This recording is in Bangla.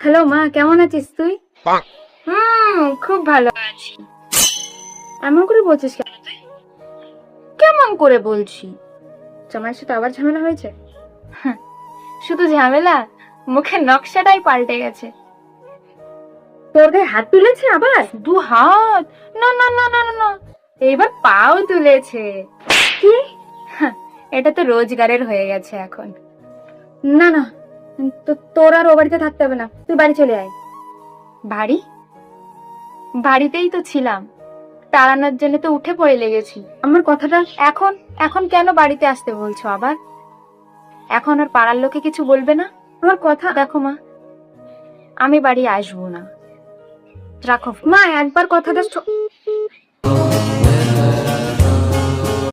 হ্যালো মা, কেমন আছিস তুই? খুব ভালো আছি। এমন করে বলছিস কেন তুই? কেমন করে বলছি? জামাইয়ের সাথে আবার ঝামেলা হয়েছে? হাহ, শুধু ঝামেলা, মুখের নকশাটাই পাল্টে গেছে। তোর গায়ে হাত তুলেছে আবার? দু হাত? না না না না না না, এইবার পাও তুলেছে। কি? হাহ, এটা তো রোজগারের হয়ে গেছে এখন। না না, তো তোর আর ও বাড়িতে থাকতে হবে না, তুই বাড়ি চলে আয়। বাড়ি? বাড়িতেই তো ছিলাম, তাড়ানোর জন্য তো উঠে পড়ে লেগেছি। আমার কথাটা এখন এখন কেন বাড়িতে আসতে বলছো আবার? এখন আর পাড়ার লোকে কিছু বলবে না? আমার কথা দেখো মা, আমি বাড়ি আসবো না। রাখো মা, একবার কথাটা